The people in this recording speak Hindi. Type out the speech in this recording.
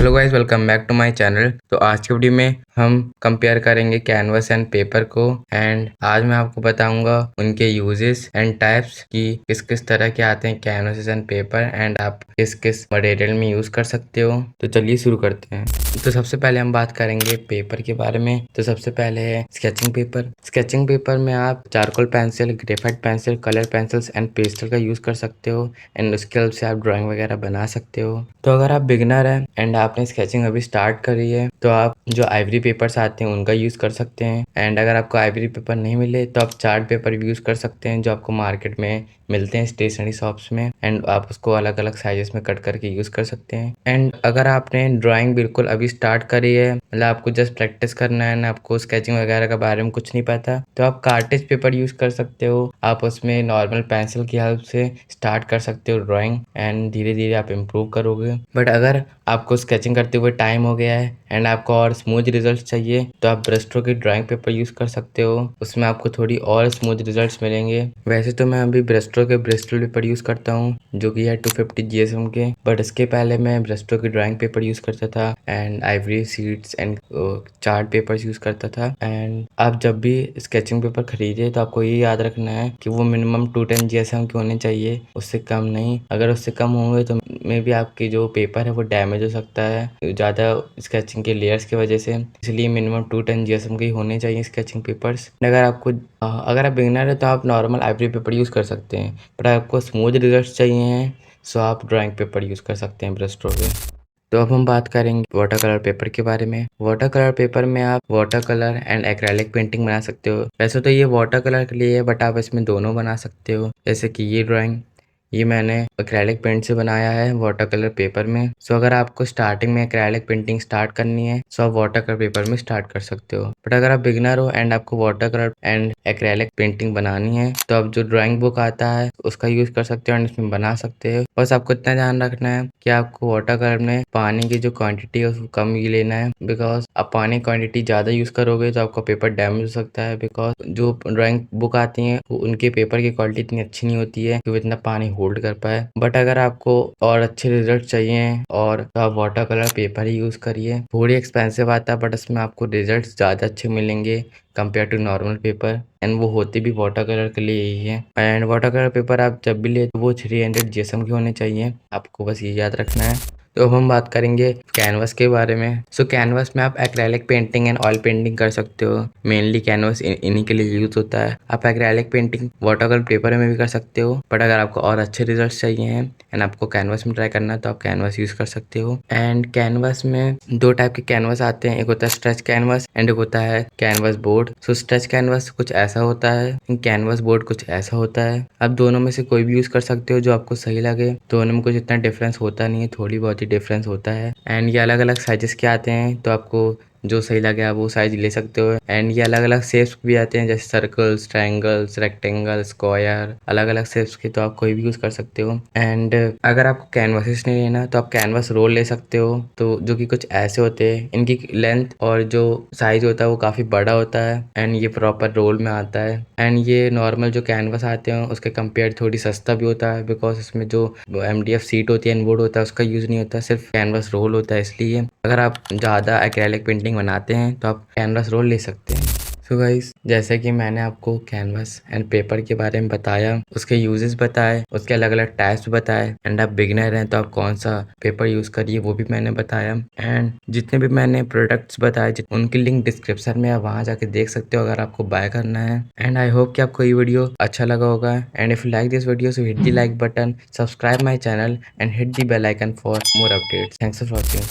Hello guys, welcome back to my channel. तो आज की वीडियो में हम कंपेयर करेंगे कैनवस एंड पेपर को। एंड आज मैं आपको बताऊंगा उनके यूजेस एंड टाइप्स कि किस किस तरह के आते हैं कैनवस एंड पेपर, एंड आप किस किस मटेरियल में यूज कर सकते हो। तो चलिए शुरू करते हैं। तो सबसे पहले हम बात करेंगे पेपर के बारे में। तो सबसे पहले है स्केचिंग पेपर। स्केचिंग पेपर में आप charcoal pencil, graphite pencil, colour pencils and pastel का यूज कर सकते हो, एंड उसके हेल्प से आप ड्राइंग वगैरह बना सकते हो। तो अगर आप बिगिनर हैं एंड आपने स्केचिंग अभी स्टार्ट करी है तो आप जो आइवरी पेपर्स आते हैं उनका यूज़ कर सकते हैं। एंड अगर आपको आइवरी पेपर नहीं मिले तो आप चार्ट पेपर भी यूज़ कर सकते हैं जो आपको मार्केट में मिलते हैं स्टेशनरी शॉप्स में। एंड आप उसको अलग अलग साइजेस में कट करके यूज़ कर सकते हैं। एंड अगर आपने ड्राइंग बिल्कुल अभी स्टार्ट करी है, मतलब आपको जस्ट प्रैक्टिस करना है ना, आपको स्केचिंग वगैरह के बारे में कुछ नहीं पता, तो आप कार्टेज पेपर यूज़ कर सकते हो। आप उसमें नॉर्मल पेंसिल की हेल्प से स्टार्ट कर सकते हो ड्राइंग, एंड धीरे धीरे आप इम्प्रूव करोगे। बट अगर आपको स्केचिंग करते हुए टाइम हो गया है एंड आपको और स्मूथ रिजल्ट चाहिए तो आप ब्रश स्ट्रोक की ड्राइंग पेपर यूज़ कर सकते हो। उसमें आपको थोड़ी और स्मूथ रिजल्ट्स मिलेंगे। वैसे तो मैं अभी ब्रश स्ट्रोक के ब्रिस्टल पेपर यूज़ करता हूँ जो कि है 250 GSM के, बट इसके पहले मैं ब्रश स्ट्रोक की ड्राइंग पेपर यूज़ करता था and Ivory sheets and chart papers use करता था। एंड आप जब भी स्केचिंग पेपर खरीदे तो आपको ये याद रखना है कि वो मिनिमम 210 GSM के होने चाहिए, उससे कम नहीं। अगर उससे कम होंगे तो मे भी आपकी जो पेपर है वो डैमेज हो सकता है ज़्यादा स्केचिंग के लेयर्स की वजह से। इसलिए मिनिमम 210 GSM के ही होने चाहिए स्केचिंग पेपर्स। अगर आप बिगिनर है तो आप नॉर्मल आइवरी पेपर यूज़ कर सकते हैं, बट आपको स्मूथ रिजल्ट्स चाहिए हैं सो आप ड्राइंग पेपर यूज़ कर सकते हैं ब्रश स्ट्रोक के। तो अब हम बात करेंगे वाटर कलर पेपर के बारे में। वाटर कलर पेपर में आप water colour and acrylic painting बना सकते हो। वैसे तो ये वाटर कलर के लिए है बट आप इसमें दोनों बना सकते हो। जैसे कि ये ड्राइंग ये मैंने एक्रेलिक पेंट से बनाया है वाटर कलर पेपर में। सो अगर आपको स्टार्टिंग में एक्रेलिक पेंटिंग स्टार्ट करनी है सो आप वाटर कलर पेपर में स्टार्ट कर सकते हो। बट अगर आप बिगिनर हो एंड आपको water colour and acrylic painting बनानी है तो आप जो ड्राइंग बुक आता है उसका यूज कर सकते हो एंड इसमें बना सकते हो। बस आपको इतना ध्यान रखना है कि आपको वाटर कलर में पानी की जो क्वांटिटी है उसको कम ही लेना है, बिकॉज आप पानी क्वांटिटी ज़्यादा यूज़ करोगे तो आपका पेपर डैमेज हो सकता है। बिकॉज जो ड्राइंग बुक आती हैं उनके पेपर की क्वालिटी इतनी अच्छी नहीं होती है कि वो इतना पानी होल्ड कर पाए। बट अगर आपको और अच्छे रिजल्ट चाहिए और तो आप वाटर कलर पेपर ही यूज़ करिए। थोड़ी एक्सपेंसिव आता है बट इसमें आपको रिजल्ट ज़्यादा अच्छे मिलेंगे compare to normal paper, and वो होते भी वाटर कलर के लिए यही है। एंड वाटर कलर पेपर आप जब भी ले तो वो 300 GSM के होने चाहिए, आपको बस ये याद रखना है। तो अब हम बात करेंगे कैनवस के बारे में। सो कैनवस में आप acrylic painting and oil painting कर सकते हो। मेनली कैनवस इन्हीं के लिए यूज होता है। आप acrylic painting water colour paper में भी कर सकते हो, बट अगर आपको और अच्छे रिजल्ट चाहिए हैं एंड आपको कैनवस में ट्राई करना है तो आप कैनवस यूज कर सकते हो। एंड कैनवस में दो टाइप के कैनवस आते हैं, एक होता है स्ट्रेच कैनवस एंड एक होता है कैनवस बोर्ड। सो स्ट्रेच कैनवस कुछ ऐसा होता है, कैनवस बोर्ड कुछ ऐसा होता है। आप दोनों में से कोई भी यूज कर सकते हो जो आपको सही लगे। दोनों में कुछ इतना डिफरेंस होता नहीं है, थोड़ी बहुत ही डिफरेंस होता है। एंड ये अलग अलग साइजेस के आते हैं तो आपको जो सही लगे आप वो साइज ले सकते हो। एंड ये अलग अलग शेप्स भी आते हैं जैसे सर्कल्स, ट्रायंगल्स, रेक्टेंगल, स्क्वायर, अलग अलग शेप्स के, तो आप कोई भी यूज कर सकते हो। एंड अगर आपको कैनवासेस नहीं लेना तो आप कैनवास रोल ले सकते हो, तो जो कि कुछ ऐसे होते हैं। इनकी लेंथ और जो साइज होता है वो काफी बड़ा होता है एंड ये प्रॉपर रोल में आता है। एंड ये नॉर्मल जो कैनवास आते हैं उसके कंपेयर थोड़ी सस्ता भी होता है, बिकॉज इसमें जो MDF सीट होती है, बोर्ड होता है, उसका यूज नहीं होता, सिर्फ कैनवास रोल होता है। इसलिए अगर आप ज़्यादा एक्रेलिक पेंटिंग बनाते हैं तो आप कैनवास रोल ले सकते हैं। सो गाइस, जैसे कि मैंने आपको कैनवास एंड पेपर के बारे में बताया, उसके यूजेस बताए, उसके अलग अलग टाइप्स बताए, एंड आप बिगिनर हैं तो आप कौन सा पेपर यूज करिए वो भी मैंने बताया। एंड जितने भी मैंने प्रोडक्ट्स बताए उनकी लिंक डिस्क्रिप्शन में आप वहाँ जाके देख सकते हो अगर आपको बाय करना है। एंड आई होप कि आपको ये वीडियो अच्छा लगा होगा। And if you like this video so hit the like button, subscribe my channel and hit the bell icon for more updates. Thanks for watching.